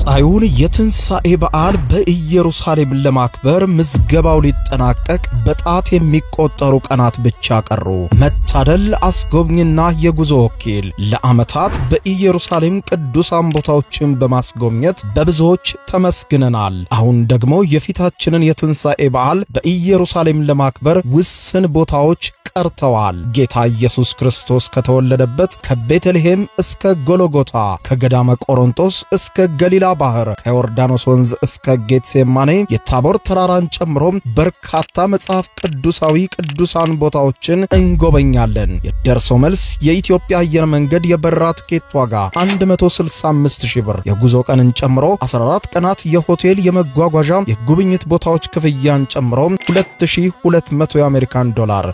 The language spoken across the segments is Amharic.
ቀጣዩን የትንሣኤ በዓል በኢየሩሳሌም ለማክበር ምዝገባው ሊጠናቀቅ በጣት የሚቆጠሩ ቀናት ብቻ ቀሩ። መታደል አስጎብኝና የጉዞ ወኪል ለዓመታት በኢየሩሳሌም ቅዱሳን ቦታዎችን በማስጎብኘት በብዙዎች ተመስግነናል። አሁን ደግሞ የፊታችንን የትንሣኤ በዓል በኢየሩሳሌም ለማክበር ውስን ቦታዎች ቀርተዋል። ጌታ ኢየሱስ ክርስቶስ ከተወለደበት ከቤተልሔም እስከ ጎልጎታ፣ ከገዳመ ቆሮንቶስ እስከ ገሊላ ባህር፣ ከዮርዳኖስ ወንዝ እስከ ጌትሴማኔ የታቦር ተራራን ጨምሮ በርካታ መጽሐፍ ቅዱሳዊ ቅዱሳን ቦታዎችን እንጎበኛለን። የደርሶ መልስ የኢትዮጵያ አየር መንገድ የበረራ ትኬት ዋጋ 165,000 ብር፣ የጉዞ ቀንን ጨምሮ 14 ቀናት የሆቴል የመጓጓዣ የጉብኝት ቦታዎች ክፍያን ጨምሮ 2200 የአሜሪካን ዶላር።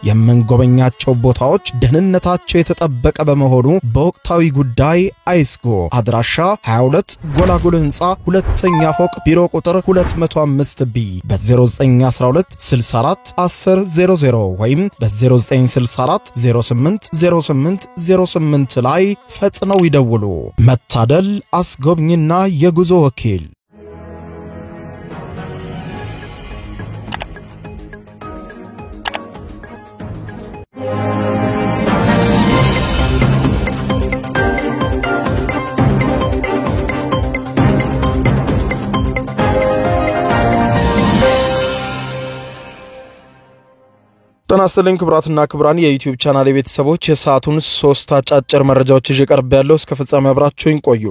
ጎበኛቸው ቦታዎች ደህንነታቸው የተጠበቀ በመሆኑ በወቅታዊ ጉዳይ አይስጎ። አድራሻ 22 ጎላጉል ህንጻ ሁለተኛ ፎቅ ቢሮ ቁጥር 205B በ0912 64 1000 ወይም በ0964 08 08 08 ላይ ፈጥነው ይደውሉ። መታደል አስጎብኝና የጉዞ ወኪል። ጤና ይስጥልኝ ክቡራትና ክቡራን የዩቲዩብ ቻናል ቤተሰቦች፣ የሰዓቱን 3 አጫጭር መረጃዎች ይዤ ቀርቤያለሁ። እስከ ፍጻሜ አብራችሁኝ ቆዩ።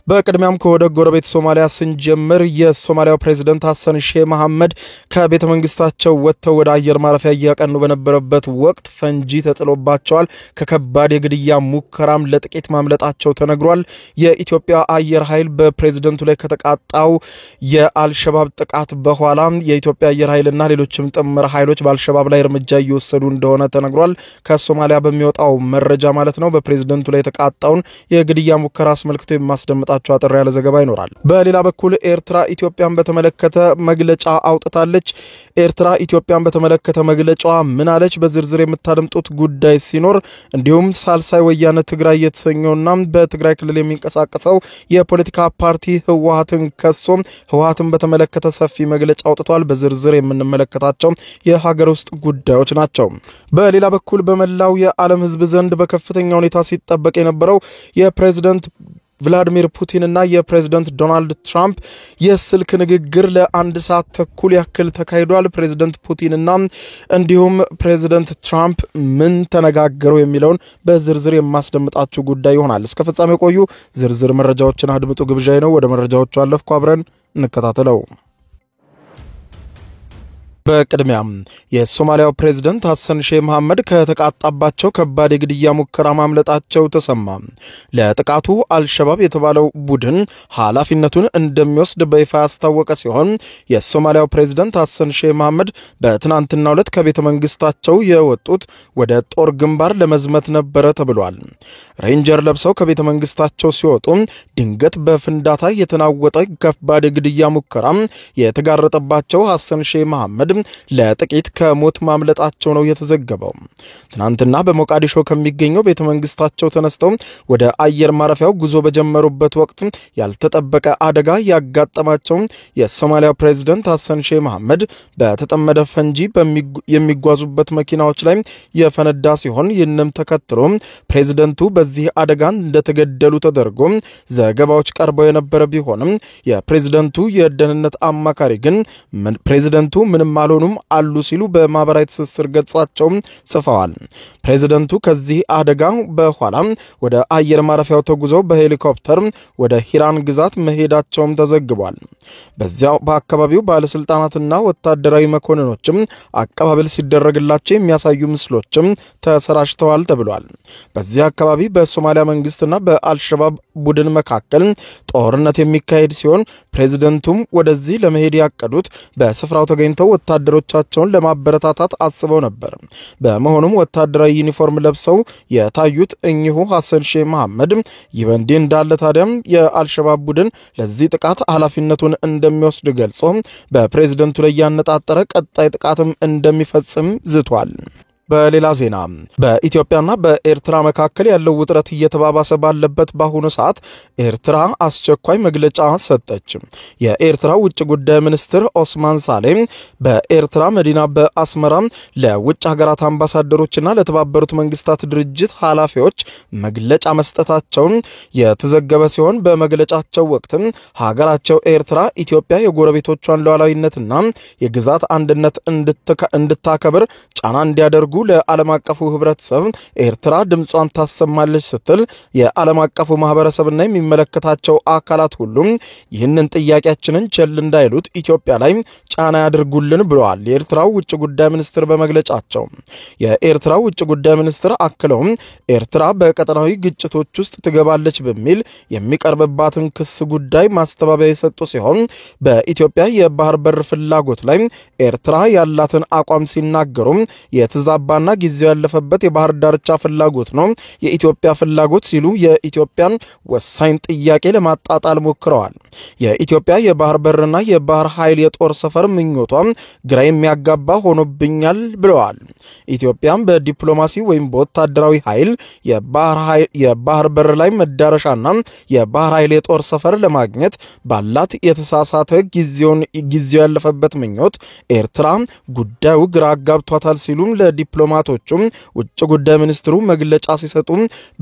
በቅድሚያም ከወደ ጎረቤት ሶማሊያ ስንጀምር የሶማሊያው ፕሬዝዳንት ሐሰን ሼህ መሐመድ ከቤተ መንግስታቸው ወጥተው ወደ አየር ማረፊያ እያቀኑ በነበረበት ወቅት ፈንጂ ተጥሎባቸዋል። ከከባድ የግድያ ሙከራም ለጥቂት ማምለጣቸው ተነግሯል። የኢትዮጵያ አየር ኃይል በፕሬዝዳንቱ ላይ ከተቃጣው የአልሸባብ ጥቃት በኋላ የኢትዮጵያ አየር ኃይልና ሌሎችም ጥምር ኃይሎች በአልሸባብ ላይ እርምጃ እየወሰዱ እንደሆነ ተነግሯል። ከሶማሊያ በሚወጣው መረጃ ማለት ነው። በፕሬዝዳንቱ ላይ የተቃጣውን የግድያ ሙከራ አስመልክቶ የማስደምጣቸው አጠር ያለ ዘገባ ይኖራል። በሌላ በኩል ኤርትራ ኢትዮጵያን በተመለከተ መግለጫ አውጥታለች። ኤርትራ ኢትዮጵያን በተመለከተ መግለጫዋ ምን አለች? በዝርዝር የምታደምጡት ጉዳይ ሲኖር እንዲሁም ሳልሳይ ወያነ ትግራይ የተሰኘውና በትግራይ ክልል የሚንቀሳቀሰው የፖለቲካ ፓርቲ ህወሓትን ከሶ ህወሓትን በተመለከተ ሰፊ መግለጫ አውጥቷል። በዝርዝር የምንመለከታቸው የሀገር ውስጥ ጉዳዮች ናቸው። በሌላ በኩል በመላው የዓለም ህዝብ ዘንድ በከፍተኛ ሁኔታ ሲጠበቅ የነበረው የፕሬዝዳንት ቭላዲሚር ፑቲን እና የፕሬዝዳንት ዶናልድ ትራምፕ የስልክ ንግግር ለ1 ሰዓት ተኩል ያክል ተካሂዷል። ፕሬዝዳንት ፑቲን እና እንዲሁም ፕሬዝዳንት ትራምፕ ምን ተነጋገሩ የሚለውን በዝርዝር የማስደምጣችሁ ጉዳይ ይሆናል። እስከ ፍጻሜ ቆዩ። ዝርዝር መረጃዎችን አድምጡ ግብዣይ ነው። ወደ መረጃዎቹ አለፍኩ። አብረን እንከታተለው። በቅድሚያም የሶማሊያው ፕሬዝዳንት ሐሰን ሼህ መሐመድ ከተቃጣባቸው ከባድ የግድያ ሙከራ ማምለጣቸው ተሰማ። ለጥቃቱ አልሸባብ የተባለው ቡድን ኃላፊነቱን እንደሚወስድ በይፋ ያስታወቀ ሲሆን የሶማሊያው ፕሬዝዳንት ሐሰን ሼህ መሐመድ በትናንትናው ዕለት ከቤተ መንግስታቸው የወጡት ወደ ጦር ግንባር ለመዝመት ነበረ ተብሏል። ሬንጀር ለብሰው ከቤተ መንግስታቸው ሲወጡ ድንገት በፍንዳታ የተናወጠ ከባድ የግድያ ሙከራ የተጋረጠባቸው ሐሰን ሼህ መሐመድ ለጥቂት ከሞት ማምለጣቸው ነው የተዘገበው። ትናንትና በሞቃዲሾ ከሚገኘው ቤተ መንግስታቸው ተነስተው ወደ አየር ማረፊያው ጉዞ በጀመሩበት ወቅት ያልተጠበቀ አደጋ ያጋጠማቸው የሶማሊያ ፕሬዝዳንት ሐሰን ሼህ መሐመድ በተጠመደ ፈንጂ የሚጓዙበት መኪናዎች ላይ የፈነዳ ሲሆን ይህንም ተከትሎ ፕሬዝዳንቱ በዚህ አደጋ እንደተገደሉ ተደርጎ ዘገባዎች ቀርበው የነበረ ቢሆንም የፕሬዝዳንቱ የደህንነት አማካሪ ግን ፕሬዝዳንቱ ምንም አልሆኑም አሉ ሲሉ በማህበራዊ ትስስር ገጻቸው ጽፈዋል። ፕሬዝዳንቱ ከዚህ አደጋ በኋላ ወደ አየር ማረፊያው ተጉዘው በሄሊኮፕተር ወደ ሂራን ግዛት መሄዳቸውም ተዘግቧል። በዚያው በአካባቢው ባለስልጣናትና ወታደራዊ መኮንኖችም አቀባበል ሲደረግላቸው የሚያሳዩ ምስሎችም ተሰራጭተዋል ተብሏል። በዚህ አካባቢ በሶማሊያ መንግስትና በአልሸባብ ቡድን መካከል ጦርነት የሚካሄድ ሲሆን ፕሬዝዳንቱም ወደዚህ ለመሄድ ያቀዱት በስፍራው ተገኝተው ወታደሮቻቸውን ለማበረታታት አስበው ነበር። በመሆኑም ወታደራዊ ዩኒፎርም ለብሰው የታዩት እኚሁ ሐሰን ሼህ መሐመድ ይበንዲ እንዳለ ታዲያም የአልሸባብ ቡድን ለዚህ ጥቃት ኃላፊነቱን እንደሚወስድ ገልጾ በፕሬዝዳንቱ ላይ ያነጣጠረ ቀጣይ ጥቃትም እንደሚፈጽም ዝቷል። በሌላ ዜና በኢትዮጵያና በኤርትራ መካከል ያለው ውጥረት እየተባባሰ ባለበት በአሁኑ ሰዓት ኤርትራ አስቸኳይ መግለጫ ሰጠች። የኤርትራ ውጭ ጉዳይ ሚኒስትር ኦስማን ሳሌም በኤርትራ መዲና በአስመራ ለውጭ ሀገራት አምባሳደሮችና ለተባበሩት መንግስታት ድርጅት ኃላፊዎች መግለጫ መስጠታቸውን የተዘገበ ሲሆን በመግለጫቸው ወቅት ሀገራቸው ኤርትራ ኢትዮጵያ የጎረቤቶቿን ሉዓላዊነትና የግዛት አንድነት እንድታከብር ጫና እንዲያደርጉ ለዓለም አቀፉ ህብረተሰብ ኤርትራ ድምጿን ታሰማለች ስትል የዓለም አቀፉ ማህበረሰብና የሚመለከታቸው አካላት ሁሉም ይህንን ጥያቄያችንን ቸል እንዳይሉት ኢትዮጵያ ላይ ጫና ያድርጉልን ብለዋል። የኤርትራው ውጭ ጉዳይ ሚኒስትር በመግለጫቸው የኤርትራው ውጭ ጉዳይ ሚኒስትር አክለውም ኤርትራ በቀጠናዊ ግጭቶች ውስጥ ትገባለች በሚል የሚቀርብባትን ክስ ጉዳይ ማስተባበያ የሰጡ ሲሆን በኢትዮጵያ የባህር በር ፍላጎት ላይ ኤርትራ ያላትን አቋም ሲናገሩ የተዛባና ጊዜው ያለፈበት የባህር ዳርቻ ፍላጎት ነው የኢትዮጵያ ፍላጎት ሲሉ የኢትዮጵያን ወሳኝ ጥያቄ ለማጣጣል ሞክረዋል። የኢትዮጵያ የባህር በርና የባህር ኃይል የጦር ሰፈር ምኞቷ ግራ የሚያጋባ ሆኖብኛል ብለዋል። ኢትዮጵያም በዲፕሎማሲ ወይም በወታደራዊ ኃይል የባህር በር ላይ መዳረሻና የባህር ኃይል የጦር ሰፈር ለማግኘት ባላት የተሳሳተ ጊዜው ያለፈበት ምኞት ኤርትራ ጉዳዩ ግራ አጋብቷታል ሲሉም ለዲፕሎማቶቹም ውጭ ጉዳይ ሚኒስትሩ መግለጫ ሲሰጡ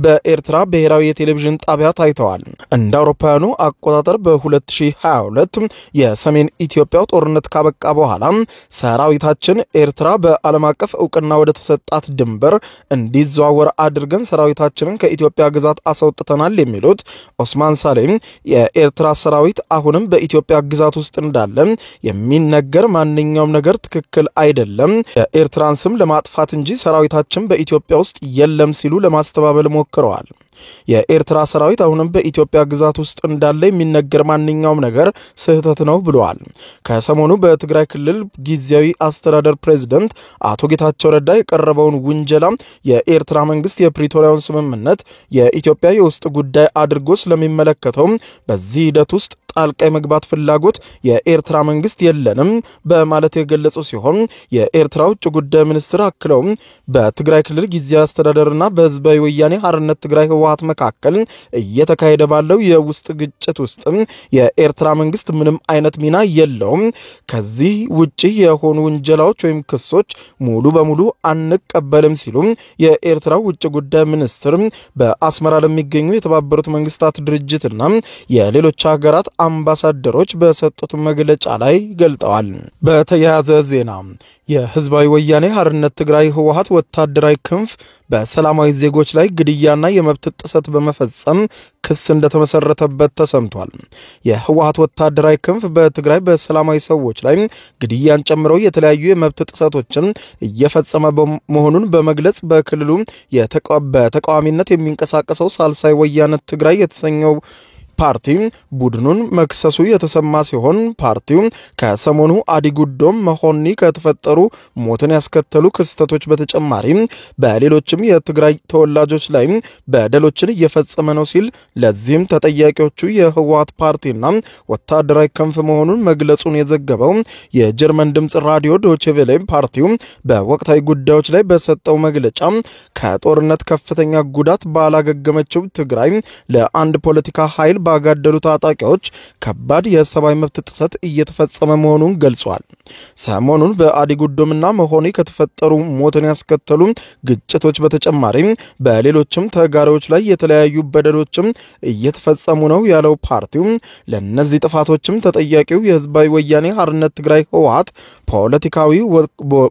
በኤርትራ ብሔራዊ የቴሌቪዥን ጣቢያ ታይተዋል። እንደ አውሮፓውያኑ አቆጣጠር በ2022 የሰሜን ኢትዮጵያው ጦርነት ካበቃ በኋላ ሰራዊታችን ኤርትራ በዓለም አቀፍ እውቅና ወደ ተሰጣት ድንበር እንዲዘዋወር አድርገን ሰራዊታችንን ከኢትዮጵያ ግዛት አስወጥተናል የሚሉት ኦስማን ሳሌም የኤርትራ ሰራዊት አሁንም በኢትዮጵያ ግዛት ውስጥ እንዳለ የሚነገር ማንኛውም ነገር ትክክል አይደለም፣ የኤርትራን ስም ለማጥፋት እንጂ ሰራዊታችን በኢትዮጵያ ውስጥ የለም ሲሉ ለማስተባበል ሞክረዋል። የኤርትራ ሰራዊት አሁንም በኢትዮጵያ ግዛት ውስጥ እንዳለ የሚነገር ማንኛውም ነገር ስህተት ነው ብለዋል። ከሰሞኑ በትግራይ ክልል ጊዜያዊ አስተዳደር ፕሬዝዳንት አቶ ጌታቸው ረዳ የቀረበውን ውንጀላ የኤርትራ መንግስት የፕሪቶሪያውን ስምምነት የኢትዮጵያ የውስጥ ጉዳይ አድርጎ ስለሚመለከተው በዚህ ሂደት ውስጥ ጣልቃ የመግባት ፍላጎት የኤርትራ መንግስት የለንም በማለት የገለጹ ሲሆን የኤርትራ ውጭ ጉዳይ ሚኒስትር አክለው በትግራይ ክልል ጊዜያዊ አስተዳደርና በህዝባዊ ወያኔ ሓርነት ትግራይ ህወሓት መካከል እየተካሄደ ባለው የውስጥ ግጭት ውስጥ የኤርትራ መንግስት ምንም አይነት ሚና የለውም፣ ከዚህ ውጪ የሆኑ ውንጀላዎች ወይም ክሶች ሙሉ በሙሉ አንቀበልም ሲሉ የኤርትራ ውጭ ጉዳይ ሚኒስትር በአስመራ ለሚገኙ የተባበሩት መንግስታት ድርጅትና የሌሎች ሀገራት አምባሳደሮች በሰጡት መግለጫ ላይ ገልጠዋል። በተያያዘ ዜና የህዝባዊ ወያኔ ሓርነት ትግራይ ህወሓት ወታደራዊ ክንፍ በሰላማዊ ዜጎች ላይ ግድያና የመብት ጥሰት በመፈጸም ክስ እንደተመሰረተበት ተሰምቷል። የህወሓት ወታደራዊ ክንፍ በትግራይ በሰላማዊ ሰዎች ላይ ግድያን ጨምሮ የተለያዩ የመብት ጥሰቶችን እየፈጸመ መሆኑን በመግለጽ በክልሉ በተቃዋሚነት የሚንቀሳቀሰው ሳልሳይ ወያነ ትግራይ የተሰኘው ፓርቲ ቡድኑን መክሰሱ የተሰማ ሲሆን ፓርቲው ከሰሞኑ አዲጉዶም መሆኒ ከተፈጠሩ ሞትን ያስከተሉ ክስተቶች በተጨማሪ በሌሎችም የትግራይ ተወላጆች ላይ በደሎችን እየፈጸመ ነው ሲል ለዚህም ተጠያቂዎቹ የህወሓት ፓርቲና ወታደራዊ ክንፍ መሆኑን መግለጹን የዘገበው የጀርመን ድምጽ ራዲዮ ዶቼ ቬለ ፓርቲው በወቅታዊ ጉዳዮች ላይ በሰጠው መግለጫ ከጦርነት ከፍተኛ ጉዳት ባላገገመችው ትግራይ ለአንድ ፖለቲካ ኃይል ባጋደሉ ታጣቂዎች ከባድ የሰብአዊ መብት ጥሰት እየተፈጸመ መሆኑን ገልጿል። ሰሞኑን በአዲጉዶምና መሆኒ ከተፈጠሩ ሞትን ያስከተሉ ግጭቶች በተጨማሪ በሌሎችም ተጋሪዎች ላይ የተለያዩ በደሎችም እየተፈጸሙ ነው ያለው ፓርቲው ለነዚህ ጥፋቶችም ተጠያቂው የህዝባዊ ወያኔ ሓርነት ትግራይ ህወሓት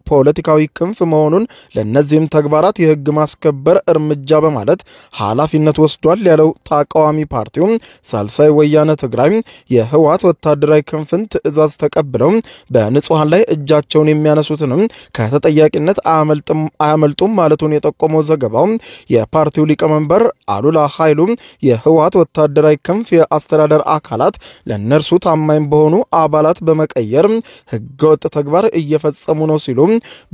ፖለቲካዊ ክንፍ መሆኑን ለነዚህም ተግባራት የህግ ማስከበር እርምጃ በማለት ኃላፊነት ወስዷል ያለው ተቃዋሚ ፓርቲው ሳልሳይ ወያነ ትግራይ የህወሓት ወታደራዊ ክንፍን ትዕዛዝ ተቀብለው በንጹሃን ላይ እጃቸውን የሚያነሱትንም ከተጠያቂነት አያመልጡም ማለቱን የጠቆመው ዘገባው የፓርቲው ሊቀመንበር አሉላ ኃይሉ የህወሓት ወታደራዊ ክንፍ የአስተዳደር አካላት ለነርሱ ታማኝ በሆኑ አባላት በመቀየር ህገወጥ ተግባር እየፈጸሙ ነው ሲሉ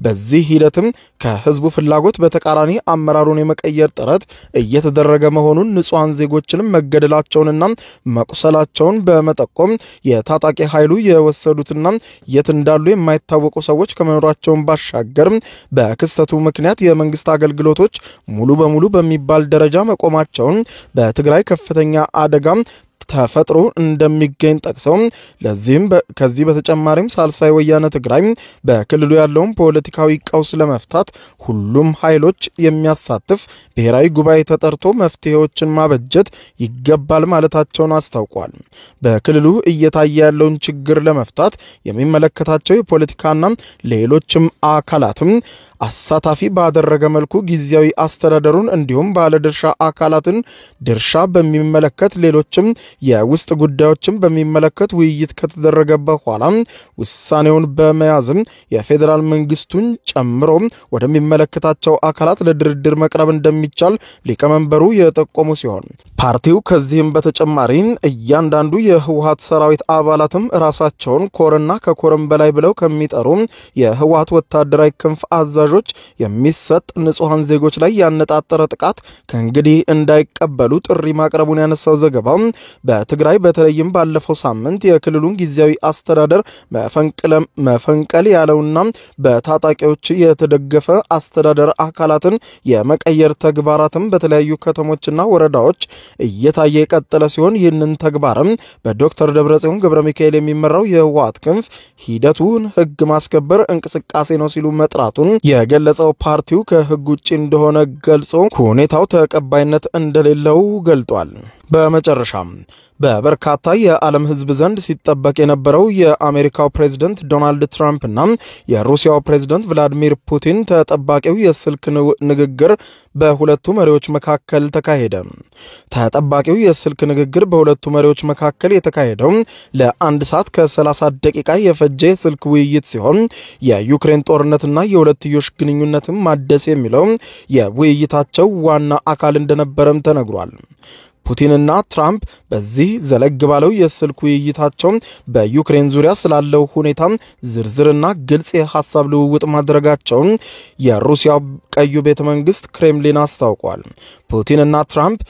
በዚህ ሂደትም ከህዝቡ ፍላጎት በተቃራኒ አመራሩን የመቀየር ጥረት እየተደረገ መሆኑን ንጹሃን ዜጎችንም መገደላቸውንና መሞታቸውንና መቁሰላቸውን በመጠቆም የታጣቂ ኃይሉ የወሰዱትና የት እንዳሉ የማይታወቁ ሰዎች ከመኖራቸው ባሻገር በክስተቱ ምክንያት የመንግስት አገልግሎቶች ሙሉ በሙሉ በሚባል ደረጃ መቆማቸውን በትግራይ ከፍተኛ አደጋ ተፈጥሮ እንደሚገኝ ጠቅሰው ለዚህም ከዚህ በተጨማሪም ሳልሳይ ወያነ ትግራይ በክልሉ ያለውን ፖለቲካዊ ቀውስ ለመፍታት ሁሉም ኃይሎች የሚያሳትፍ ብሔራዊ ጉባኤ ተጠርቶ መፍትሄዎችን ማበጀት ይገባል ማለታቸውን አስታውቋል። በክልሉ እየታየ ያለውን ችግር ለመፍታት የሚመለከታቸው የፖለቲካና ሌሎችም አካላትም አሳታፊ ባደረገ መልኩ ጊዜያዊ አስተዳደሩን እንዲሁም ባለድርሻ አካላትን ድርሻ በሚመለከት ሌሎችም የውስጥ ጉዳዮችን በሚመለከት ውይይት ከተደረገ በኋላ ውሳኔውን በመያዝም የፌዴራል መንግስቱን ጨምሮ ወደሚመለከታቸው አካላት ለድርድር መቅረብ እንደሚቻል ሊቀመንበሩ የጠቆሙ ሲሆን ፓርቲው ከዚህም በተጨማሪ እያንዳንዱ የህወሓት ሰራዊት አባላትም ራሳቸውን ኮርና ከኮርም በላይ ብለው ከሚጠሩ የህወሓት ወታደራዊ ክንፍ አዛዦች የሚሰጥ ንጹሃን ዜጎች ላይ ያነጣጠረ ጥቃት ከእንግዲህ እንዳይቀበሉ ጥሪ ማቅረቡን ያነሳው ዘገባው በትግራይ በተለይም ባለፈው ሳምንት የክልሉን ጊዜያዊ አስተዳደር መፈንቀል ያለውና በታጣቂዎች የተደገፈ አስተዳደር አካላትን የመቀየር ተግባራትም በተለያዩ ከተሞችና ወረዳዎች እየታየ የቀጠለ ሲሆን ይህንን ተግባርም በዶክተር ደብረጽዮን ገብረሚካኤል የሚመራው የህወሓት ክንፍ ሂደቱን ህግ ማስከበር እንቅስቃሴ ነው ሲሉ መጥራቱን የገለጸው ፓርቲው ከህግ ውጪ እንደሆነ ገልጾ ሁኔታው ተቀባይነት እንደሌለው ገልጧል። በመጨረሻም በበርካታ የዓለም ህዝብ ዘንድ ሲጠበቅ የነበረው የአሜሪካው ፕሬዝዳንት ዶናልድ ትራምፕ እና የሩሲያው ፕሬዝዳንት ቭላዲሚር ፑቲን ተጠባቂው የስልክ ንግግር በሁለቱ መሪዎች መካከል ተካሄደ። ተጠባቂው የስልክ ንግግር በሁለቱ መሪዎች መካከል የተካሄደው ለ1 ሰዓት ከ30 ደቂቃ የፈጀ ስልክ ውይይት ሲሆን የዩክሬን ጦርነትና የሁለትዮሽ ግንኙነትን ማደስ የሚለው የውይይታቸው ዋና አካል እንደነበረም ተነግሯል። ፑቲንና ትራምፕ በዚህ ዘለግ ባለው የስልክ ውይይታቸው በዩክሬን ዙሪያ ስላለው ሁኔታ ዝርዝርና ግልጽ የሐሳብ ልውውጥ ማድረጋቸውን የሩሲያው ቀዩ ቤተ መንግስት ክሬምሊን አስታውቋል። ፑቲንና ትራምፕ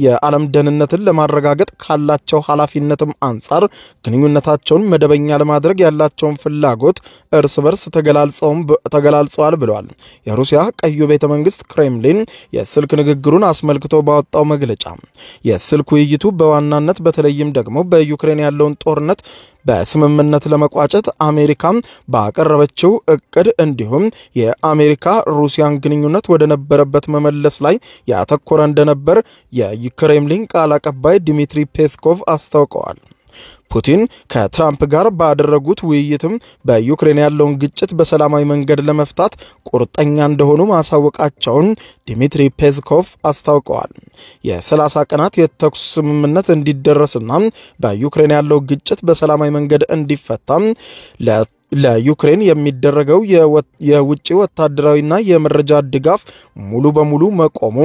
የዓለም ደህንነትን ለማረጋገጥ ካላቸው ኃላፊነትም አንጻር ግንኙነታቸውን መደበኛ ለማድረግ ያላቸውን ፍላጎት እርስ በርስ ተገላልጸዋል ብለዋል። የሩሲያ ቀዩ ቤተ መንግስት ክሬምሊን የስልክ ንግግሩን አስመልክቶ ባወጣው መግለጫ የስልክ ውይይቱ በዋናነት በተለይም ደግሞ በዩክሬን ያለውን ጦርነት በስምምነት ለመቋጨት አሜሪካ ባቀረበችው እቅድ እንዲሁም የአሜሪካ ሩሲያን ግንኙነት ወደ ነበረበት መመለስ ላይ ያተኮረ እንደነበር የክሬምሊን ቃል አቀባይ ዲሚትሪ ፔስኮቭ አስታውቀዋል። ፑቲን ከትራምፕ ጋር ባደረጉት ውይይትም በዩክሬን ያለውን ግጭት በሰላማዊ መንገድ ለመፍታት ቁርጠኛ እንደሆኑ ማሳወቃቸውን ዲሚትሪ ፔስኮቭ አስታውቀዋል። የ30 ቀናት የተኩስ ስምምነት እንዲደረስና በዩክሬን ያለው ግጭት በሰላማዊ መንገድ እንዲፈታ ለዩክሬን የሚደረገው የውጭ ወታደራዊና የመረጃ ድጋፍ ሙሉ በሙሉ መቆሙ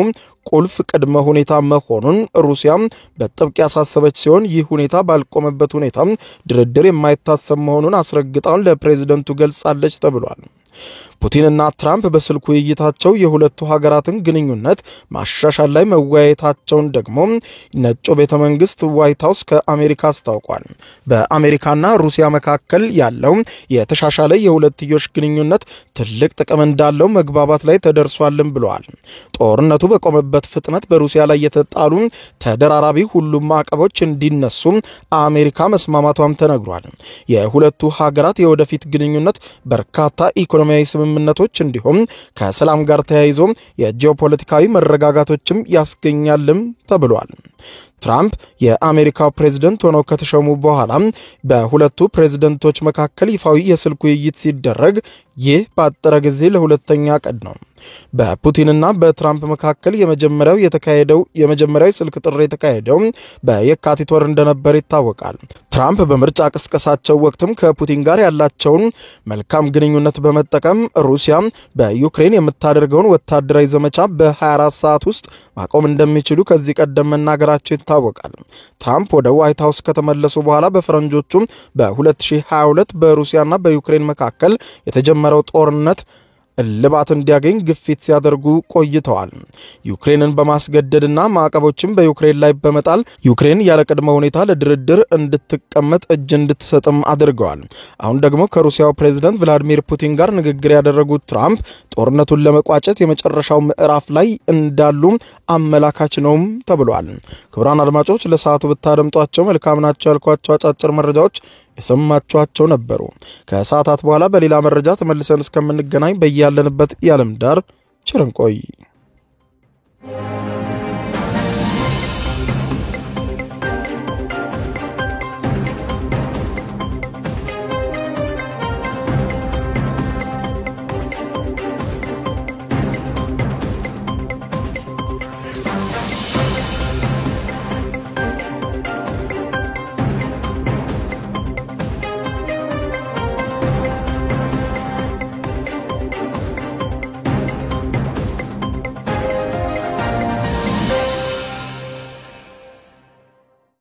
ቁልፍ ቅድመ ሁኔታ መሆኑን ሩሲያ በጥብቅ ያሳሰበች ሲሆን ይህ ሁኔታ ባልቆመበት ሁኔታ ድርድር የማይታሰብ መሆኑን አስረግጣው ለፕሬዝዳንቱ ገልጻለች ተብሏል። ፑቲንና ትራምፕ በስልክ ውይይታቸው የሁለቱ ሀገራትን ግንኙነት ማሻሻል ላይ መወያየታቸውን ደግሞ ነጩ ቤተ መንግስት ዋይት ሃውስ ከአሜሪካ አስታውቋል። በአሜሪካና ሩሲያ መካከል ያለው የተሻሻለ የሁለትዮሽ ግንኙነት ትልቅ ጥቅም እንዳለው መግባባት ላይ ተደርሷልም ብለዋል። ጦርነቱ በቆመበት ፍጥነት በሩሲያ ላይ የተጣሉ ተደራራቢ ሁሉም ማዕቀቦች እንዲነሱ አሜሪካ መስማማቷም ተነግሯል። የሁለቱ ሀገራት የወደፊት ግንኙነት በርካታ ኢኮኖሚያዊ ስምምነቶች እንዲሁም ከሰላም ጋር ተያይዞ የጂኦፖለቲካዊ መረጋጋቶችም ያስገኛልም ተብሏል። ትራምፕ የአሜሪካው ፕሬዝዳንት ሆነው ከተሾሙ በኋላ በሁለቱ ፕሬዝዳንቶች መካከል ይፋዊ የስልክ ውይይት ሲደረግ ይህ ባጠረ ጊዜ ለሁለተኛ ቀን ነው። በፑቲንና በትራምፕ መካከል የመጀመሪያው ስልክ ጥሪ የተካሄደው በየካቲት ወር እንደነበር ይታወቃል። ትራምፕ በምርጫ ቅስቀሳቸው ወቅትም ከፑቲን ጋር ያላቸውን መልካም ግንኙነት በመጠቀም ሩሲያ በዩክሬን የምታደርገውን ወታደራዊ ዘመቻ በ24 ሰዓት ውስጥ ማቆም እንደሚችሉ ከዚህ ቀደም መናገራቸው ይታወቃል። ትራምፕ ወደ ዋይት ሃውስ ከተመለሱ በኋላ በፈረንጆቹ በ2022 በሩሲያና በዩክሬን መካከል የተጀመረው ጦርነት እልባት እንዲያገኝ ግፊት ሲያደርጉ ቆይተዋል። ዩክሬንን በማስገደድና ማዕቀቦችን በዩክሬን ላይ በመጣል ዩክሬን ያለ ቅድመ ሁኔታ ለድርድር እንድትቀመጥ እጅ እንድትሰጥም አድርገዋል። አሁን ደግሞ ከሩሲያው ፕሬዝዳንት ቭላዲሚር ፑቲን ጋር ንግግር ያደረጉት ትራምፕ ጦርነቱን ለመቋጨት የመጨረሻው ምዕራፍ ላይ እንዳሉ አመላካች ነውም ተብሏል። ክቡራን አድማጮች ለሰዓቱ ብታደምጧቸው መልካም ናቸው ያልኳቸው አጫጭር መረጃዎች የሰማችኋቸው ነበሩ። ከሰዓታት በኋላ በሌላ መረጃ ተመልሰን እስከምንገናኝ በያለንበት የዓለም ዳር ቸር እንቆይ።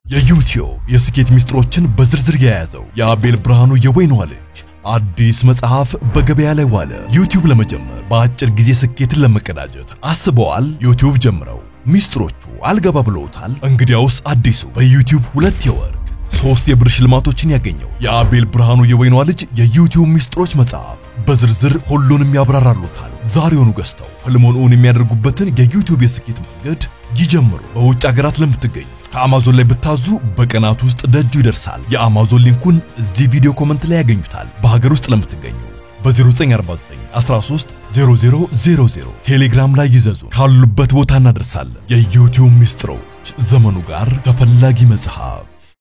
የዩቲዩብ የስኬት ሚስጥሮችን በዝርዝር የያዘው የአቤል ብርሃኑ የወይኗ ልጅ አዲስ መጽሐፍ በገበያ ላይ ዋለ። ዩቲዩብ ለመጀመር በአጭር ጊዜ ስኬትን ለመቀዳጀት አስበዋል? ዩቲዩብ ጀምረው ሚስጥሮቹ አልገባ ብለውታል? እንግዲያውስ አዲሱ በዩቲዩብ 2 የወርቅ 3 የብር ሽልማቶችን ያገኘው የአቤል ብርሃኑ የወይኗ ልጅ የዩቲዩብ ሚስጥሮች መጽሐፍ በዝርዝር ሁሉንም ያብራራሉታል። ዛሬውኑ ገዝተው ህልሞን እውን የሚያደርጉበትን የዩቲዩብ የስኬት መንገድ ይጀምሩ። በውጭ ሀገራት ለምትገኙ ከአማዞን ላይ ብታዙ በቀናት ውስጥ ደጁ ይደርሳል። የአማዞን ሊንኩን እዚህ ቪዲዮ ኮሜንት ላይ ያገኙታል። በሀገር ውስጥ ለምትገኙ በ0949 13 0000 ቴሌግራም ላይ ይዘዙ። ካሉበት ቦታ እናደርሳለን። የዩቲዩብ ሚስጥሮች ዘመኑ ጋር ተፈላጊ መጽሐፍ